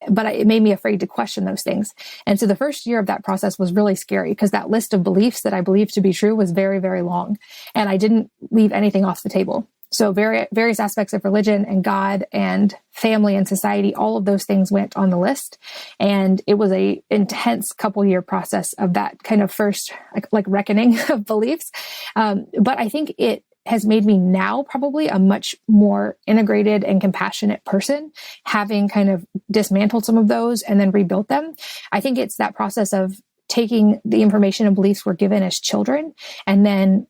Speaker 1: But it made me afraid to question those things. And so the first year of that process was really scary because that list of beliefs that I believed to be true was very, very long. And I didn't leave anything off the table. So various aspects of religion and God and family and society, all of those things went on the list. And it was a intense couple-year process of that kind of first like reckoning of beliefs. But I think it has made me now probably a much more integrated and compassionate person, having kind of dismantled some of those and then rebuilt them. I think it's that process of taking the information and beliefs we're given as children and then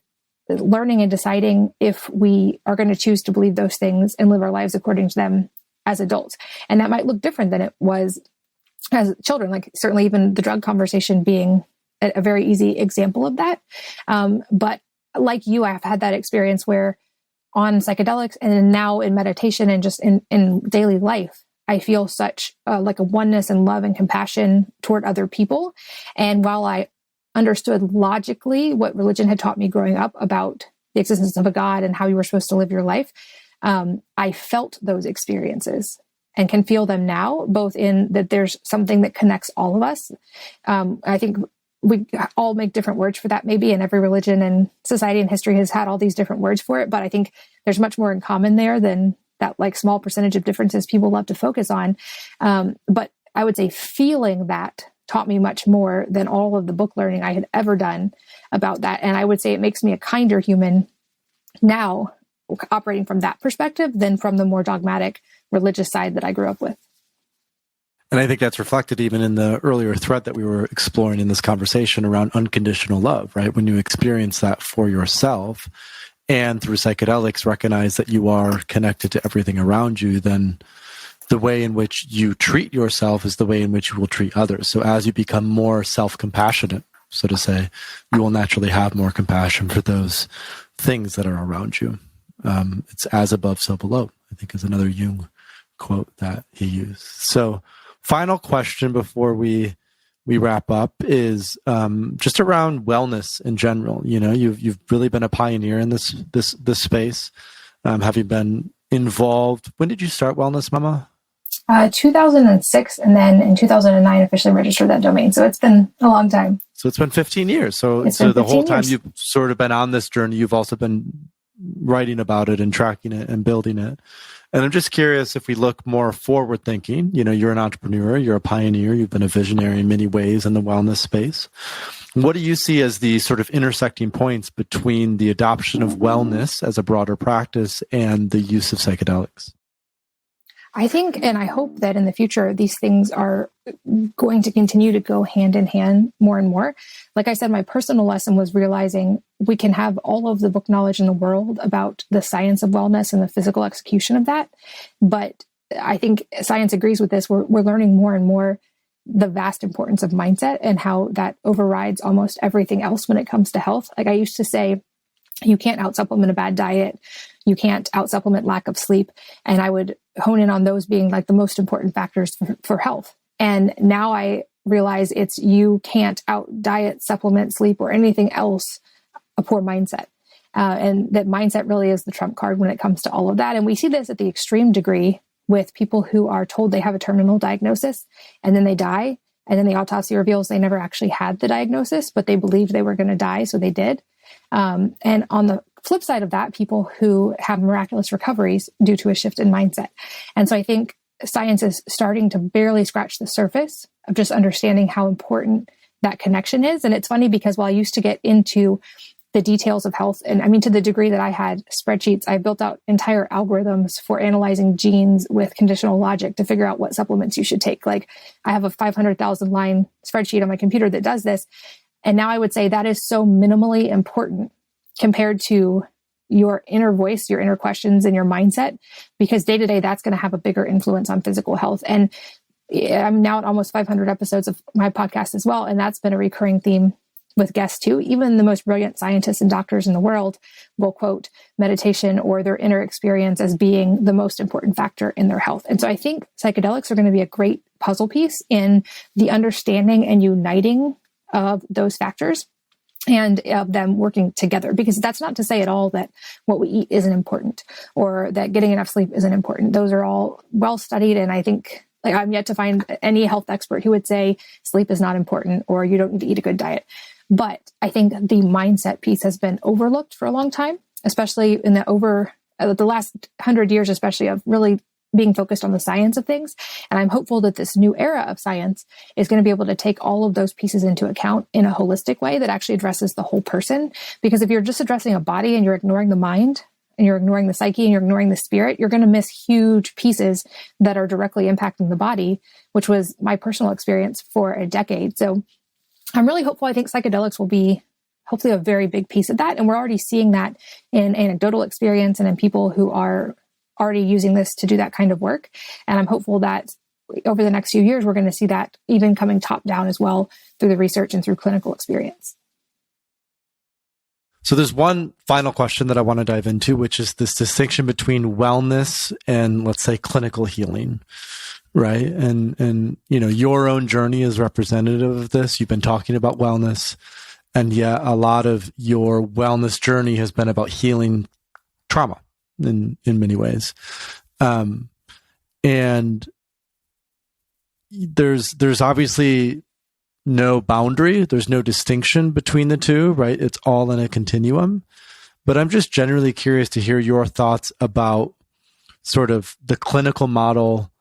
Speaker 1: learning and deciding if we are going to choose to believe those things and live our lives according to them as adults. And that might look different than it was as children, like certainly even the drug conversation being a very easy example of that. But like you, I've had that experience where on psychedelics and now in meditation and just in daily life, I feel such like a oneness and love and compassion toward other people. And while I understood logically what religion had taught me growing up about the existence of a God and how you were supposed to live your life, I felt those experiences and can feel them now, both in that there's something that connects all of us. I think we all make different words for that maybe, and every religion and society and history has had all these different words for it. But I think there's much more in common there than that like small percentage of differences people love to focus on. But I would say feeling that taught me much more than all of the book learning I had ever done about that. And I would say it makes me a kinder human now, operating from that perspective than from the more dogmatic religious side that I grew up with.
Speaker 2: And I think that's reflected even in the earlier thread that we were exploring in this conversation around unconditional love, right? When you experience that for yourself and through psychedelics recognize that you are connected to everything around you, then the way in which you treat yourself is the way in which you will treat others. So as you become more self-compassionate, so to say, you will naturally have more compassion for those things that are around you. It's as above, so below, I think is another Jung quote that he used. So final question before we wrap up is just around wellness in general. You know, you've really been a pioneer in this space. Have you been involved? When did you start Wellnesse, Mama?
Speaker 1: 2006, and then in 2009 officially registered that domain. So it's been a long time. So
Speaker 2: it's been 15 years. So the whole time you've sort of been on this journey, you've also been writing about it and tracking it and building it. And I'm just curious, if we look more forward thinking, you know, you're an entrepreneur, you're a pioneer, you've been a visionary in many ways in the wellness space. What do you see as the sort of intersecting points between the adoption of wellness as a broader practice and the use of psychedelics?
Speaker 1: I think, and I hope that in the future, these things are going to continue to go hand in hand more and more. Like I said, my personal lesson was realizing we can have all of the book knowledge in the world about the science of wellness and the physical execution of that. But I think science agrees with this. We're learning more and more the vast importance of mindset and how that overrides almost everything else when it comes to health. Like I used to say, you can't out-supplement a bad diet. You can't out-supplement lack of sleep. And I would hone in on those being like the most important factors for health. And now I realize it's you can't out-diet, supplement, sleep, or anything else a poor mindset. And that mindset really is the trump card when it comes to all of that. And we see this at the extreme degree with people who are told they have a terminal diagnosis and then they die. And then the autopsy reveals they never actually had the diagnosis, but they believed they were going to die. So they did. And on the flip side of that, people who have miraculous recoveries due to a shift in mindset. And so I think science is starting to barely scratch the surface of just understanding how important that connection is. And it's funny because while I used to get into the details of health, and I mean, to the degree that I had spreadsheets, I built out entire algorithms for analyzing genes with conditional logic to figure out what supplements you should take. Like I have a 500,000 line spreadsheet on my computer that does this. And now I would say that is so minimally important compared to your inner voice, your inner questions, and your mindset, because day to day, that's going to have a bigger influence on physical health. And I'm now at almost 500 episodes of my podcast as well. And that's been a recurring theme with guests too. Even the most brilliant scientists and doctors in the world will quote meditation or their inner experience as being the most important factor in their health. And so I think psychedelics are going to be a great puzzle piece in the understanding and uniting of those factors and of them working together, because that's not to say at all that what we eat isn't important or that getting enough sleep isn't important. Those are all well studied. And I think like I'm yet to find any health expert who would say sleep is not important or you don't need to eat a good diet. But I think the mindset piece has been overlooked for a long time, especially in the last 100 years, especially of really being focused on the science of things. And I'm hopeful that this new era of science is going to be able to take all of those pieces into account in a holistic way that actually addresses the whole person. Because if you're just addressing a body and you're ignoring the mind and you're ignoring the psyche and you're ignoring the spirit, you're going to miss huge pieces that are directly impacting the body, which was my personal experience for a decade. So I'm really hopeful. I think psychedelics will be hopefully a very big piece of that. And we're already seeing that in anecdotal experience and in people who are already using this to do that kind of work. And I'm hopeful that over the next few years, we're going to see that even coming top down as well through the research and through clinical experience.
Speaker 2: So there's one final question that I want to dive into, which is this distinction between wellness and, let's say, clinical healing, right? And you know, your own journey is representative of this. You've been talking about wellness, and yet a lot of your wellness journey has been about healing trauma in many ways. And there's obviously no boundary. There's no distinction between the two, right? It's all in a continuum. But I'm just generally curious to hear your thoughts about sort of the clinical model,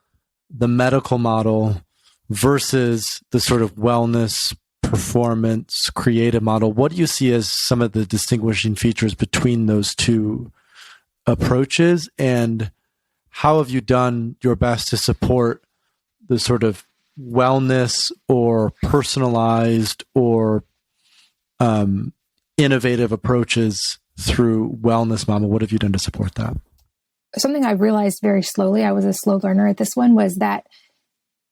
Speaker 2: the medical model versus the sort of wellness, performance, creative model. What do you see as some of the distinguishing features between those two approaches, and how have you done your best to support the sort of wellness or personalized or innovative approaches through Wellnesse Mama? What have you done to support that?
Speaker 1: Something I realized very slowly, I was a slow learner at this one, was that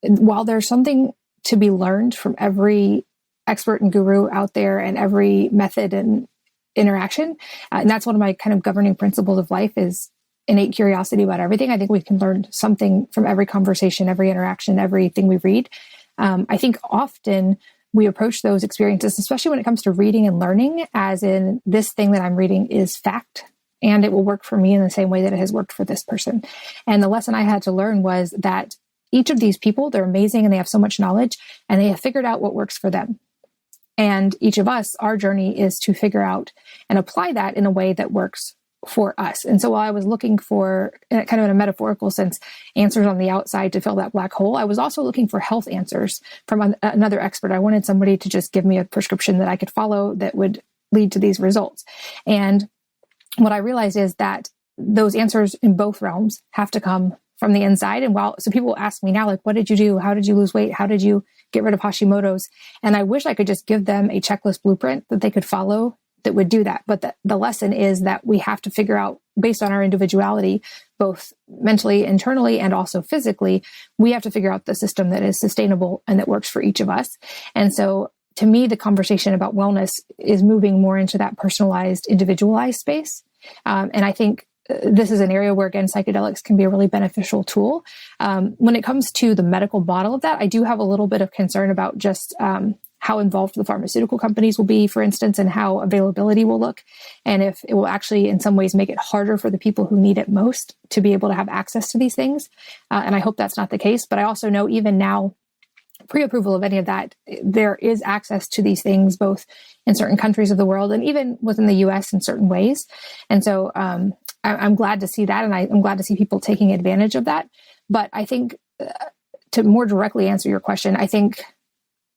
Speaker 1: while there's something to be learned from every expert and guru out there and every method and interaction, and that's one of my kind of governing principles of life is innate curiosity about everything. I think we can learn something from every conversation, every interaction, everything we read. I think often we approach those experiences, especially when it comes to reading and learning, as in this thing that I'm reading is fact, and it will work for me in the same way that it has worked for this person. And the lesson I had to learn was that each of these people, they're amazing and they have so much knowledge and they have figured out what works for them. And each of us, our journey is to figure out and apply that in a way that works for us. And so while I was looking for, kind of in a metaphorical sense, answers on the outside to fill that black hole, I was also looking for health answers from another expert. I wanted somebody to just give me a prescription that I could follow that would lead to these results. And what I realized is that those answers in both realms have to come from the inside. And so people ask me now, like, what did you do? How did you lose weight? How did you get rid of Hashimoto's? And I wish I could just give them a checklist blueprint that they could follow that would do that. But the lesson is that we have to figure out, based on our individuality, both mentally, internally, and also physically, we have to figure out the system that is sustainable and that works for each of us. And so to me, the conversation about wellness is moving more into that personalized, individualized space. And I think this is an area where, again, psychedelics can be a really beneficial tool. When it comes to the medical model of that, I do have a little bit of concern about just how involved the pharmaceutical companies will be, for instance, and how availability will look. And if it will actually, in some ways, make it harder for the people who need it most to be able to have access to these things. And I hope that's not the case. But I also know even now, pre-approval of any of that, there is access to these things, both in certain countries of the world and even within the US in certain ways. And so I'm glad to see that. And I'm glad to see people taking advantage of that. But I think to more directly answer your question, I think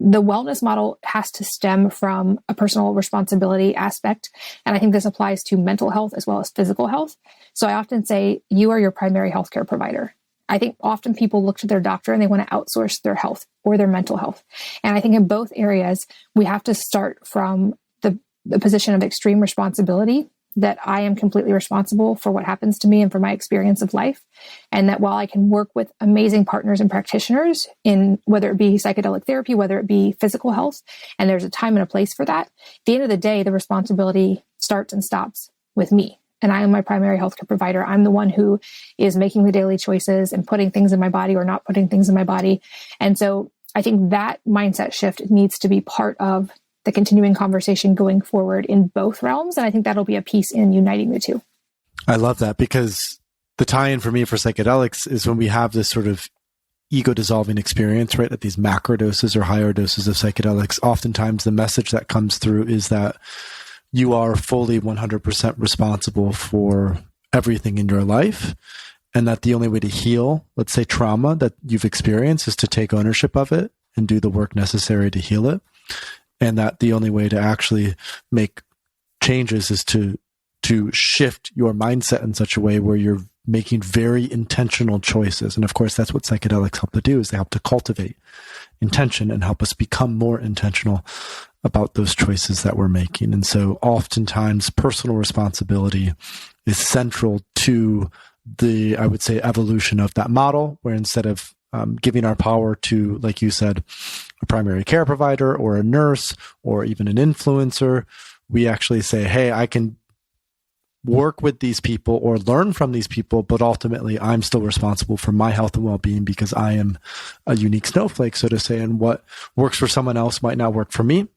Speaker 1: the wellness model has to stem from a personal responsibility aspect. And I think this applies to mental health as well as physical health. So I often say, you are your primary healthcare provider. I think often people look to their doctor and they want to outsource their health or their mental health. And I think in both areas, we have to start from the position of extreme responsibility, that I am completely responsible for what happens to me and for my experience of life. And that while I can work with amazing partners and practitioners in whether it be psychedelic therapy, whether it be physical health, and there's a time and a place for that, at the end of the day, the responsibility starts and stops with me. And I am my primary healthcare provider. I'm the one who is making the daily choices and putting things in my body or not putting things in my body. And so I think that mindset shift needs to be part of the continuing conversation going forward in both realms. And I think that'll be a piece in uniting the two.
Speaker 2: I love that, because the tie-in for me for psychedelics is when we have this sort of ego-dissolving experience, right, at these macro doses or higher doses of psychedelics. Oftentimes the message that comes through is that you are fully 100% responsible for everything in your life, and that the only way to heal, let's say, trauma that you've experienced is to take ownership of it and do the work necessary to heal it. And that the only way to actually make changes is to shift your mindset in such a way where you're making very intentional choices. And of course, that's what psychedelics help to do, is they help to cultivate intention and help us become more intentional about those choices that we're making. And so oftentimes personal responsibility is central to the, I would say, evolution of that model, where instead of giving our power to, like you said, a primary care provider or a nurse or even an influencer, we actually say, hey, I can work with these people or learn from these people, but ultimately I'm still responsible for my health and well-being, because I am a unique snowflake, so to say, and what works for someone else might not work for me.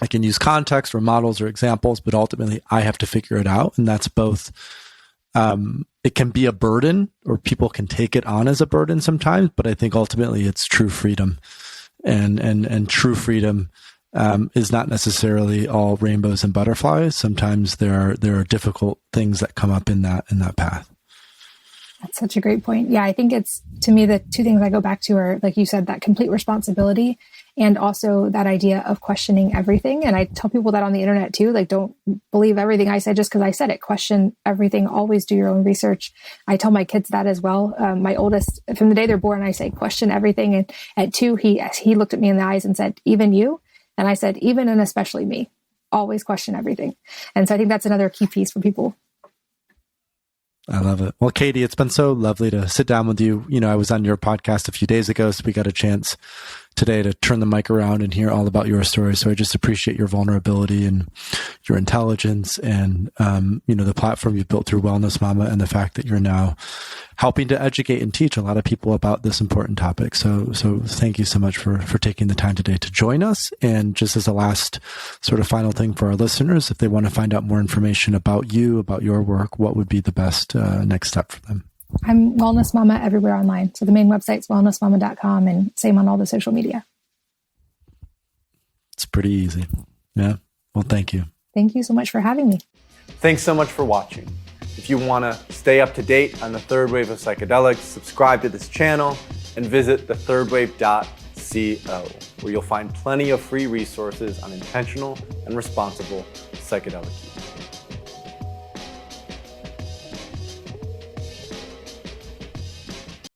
Speaker 2: I can use context or models or examples, but ultimately I have to figure it out. And that's both, it can be a burden, or people can take it on as a burden sometimes, but I think ultimately it's true freedom. And true freedom is not necessarily all rainbows and butterflies. Sometimes there are difficult things that come up in that path.
Speaker 1: That's such a great point. Yeah, I think it's, to me, the two things I go back to are, like you said, that complete responsibility, and also that idea of questioning everything. And I tell people that on the internet too, like, don't believe everything I said just because I said it. Question everything. Always do your own research. I tell my kids that as well. My oldest, from the day they're born, I say, question everything. And at 2, he looked at me in the eyes and said, even you? And I said, even and especially me. Always question everything. And so I think that's another key piece for people.
Speaker 2: I love it. Well, Katie, it's been so lovely to sit down with you. You know, I was on your podcast a few days ago, so we got a chance today to turn the mic around and hear all about your story. So I just appreciate your vulnerability and your intelligence and, the platform you built through Wellness Mama, and the fact that you're now helping to educate and teach a lot of people about this important topic. So thank you so much for taking the time today to join us. And just as a last sort of final thing for our listeners, if they want to find out more information about you, about your work, what would be the best next step for them?
Speaker 1: I'm Wellness Mama everywhere online. So the main website's wellnessmama.com, and same on all the social media.
Speaker 2: It's pretty easy. Yeah. Well, thank you.
Speaker 1: Thank you so much for having me.
Speaker 3: Thanks so much for watching. If you want to stay up to date on the third wave of psychedelics, subscribe to this channel and visit thethirdwave.co, where you'll find plenty of free resources on intentional and responsible psychedelic use.